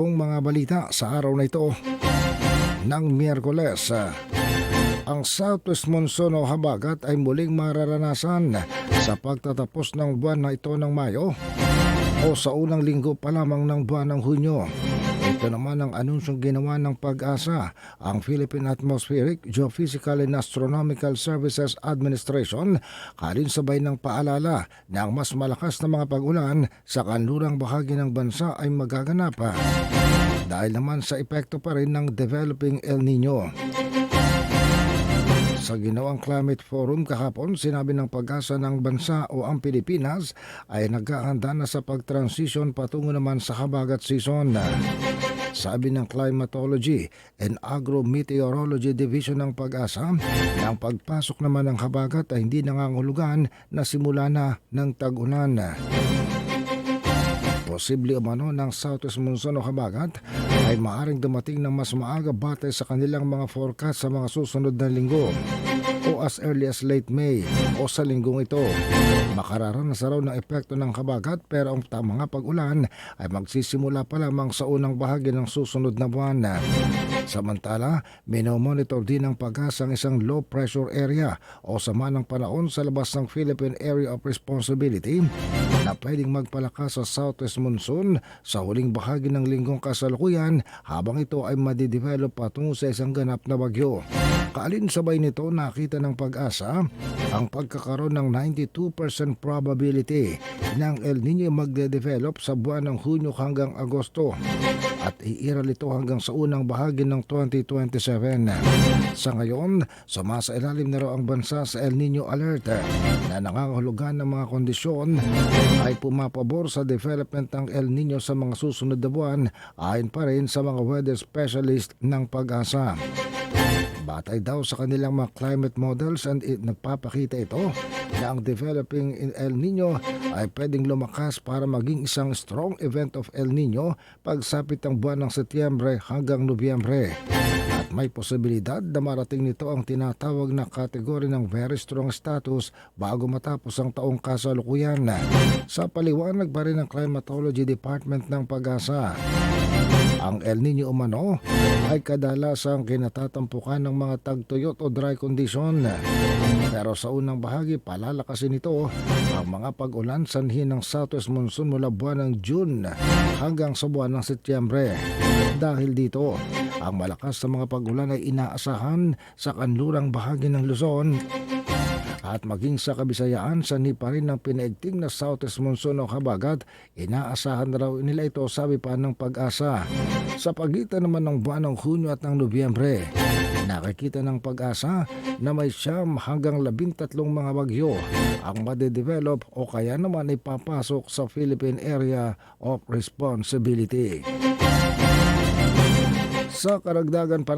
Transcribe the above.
Ang mga balita sa araw na ito ng Miyerkules, ang Southwest Monsoon o habagat ay muling mararanasan sa pagtatapos ng buwan na ito ng Mayo o sa unang linggo pa lamang ng buwan ng Hunyo. Ito naman ang anunsyong ginawa ng PAG-ASA, ang Philippine Atmospheric, Geophysical and Astronomical Services Administration, kalinsabay ng paalala na ang mas malakas na mga pag-ulan sa kanlurang bahagi ng bansa ay magaganap dahil naman sa epekto pa rin ng developing El Nino. Sa ginawang Climate Forum kahapon, sinabi ng PAG-ASA ng bansa o ang Pilipinas ay naghahanda na sa pag-transition patungo naman sa habagat season. Sabi ng Climatology and Agro-Meteorology Division ng PAG-ASA na ang pagpasok naman ng habagat ay hindi nangangahulugan na simula na ng tag-ulan. Posible umano ng Southwest Monsoon o habagat ay maaring dumating ng mas maaga batay sa kanilang mga forecast sa mga susunod na linggo o as early as late May o sa linggong ito. Makararanas raw ng epekto ng habagat pero ang mga pag-ulan ay magsisimula pa lamang sa unang bahagi ng susunod na buwan. Samantala, minomonitor din ng PAG-ASA ang isang low pressure area o sama ng panahon sa labas ng Philippine Area of Responsibility na pwedeng magpalakas sa Southwest Monsoon sa huling bahagi ng linggong kasalukuyan habang ito ay madidevelop patungo sa isang ganap na bagyo. Kaalinsabay nito, nakita ng PAG-ASA ang pagkakaroon ng 92% probability ng El Nino magde-develop sa buwan ng Hunyo hanggang Agosto at iiral ito hanggang sa unang bahagi ng 2027. Sa ngayon, sumasailalim na raw ang bansa sa El Nino Alert na nangangahulugan ng mga kondisyon ay pumapabor sa development ng El Nino sa mga susunod na buwan ayon pa rin sa mga weather specialist ng PAG-ASA. Batay daw sa kanilang mga climate models and nagpapakita ito na ang developing in El Nino ay pwedeng lumakas para maging isang strong event of El Nino pagsapit ng buwan ng Setyembre hanggang Nobyembre. At may posibilidad na marating nito ang tinatawag na kategory ng very strong status bago matapos ang taong kasalukuyan. Sa paliwanag pa rin ng Climatology Department ng PAG-ASA, ang El Nino umano ay kadalasang kinatatampukan ng mga tagtuyot o dry condition. Pero sa unang bahagi, palalakasin ito ang mga pag-ulan sanhi ng Southwest Monsoon mula buwan ng June hanggang sa buwan ng Setyembre. Dahil dito, ang malakas na mga pag-ulan ay inaasahan sa kanlurang bahagi ng Luzon at maging sa Kabisayaan, sanhi pa rin ng pinaigting na Southwest Monsoon o habagat, inaasahan na raw nila ito, sabi pa ng PAG-ASA. Sa pagitan naman ng buwan ng Hunyo at ng Nobyembre, nakikita ng PAG-ASA na may 9 hanggang 13 mga bagyo ang madedevelop o kaya naman ipapasok sa Philippine Area of Responsibility. Sa karagdagan pa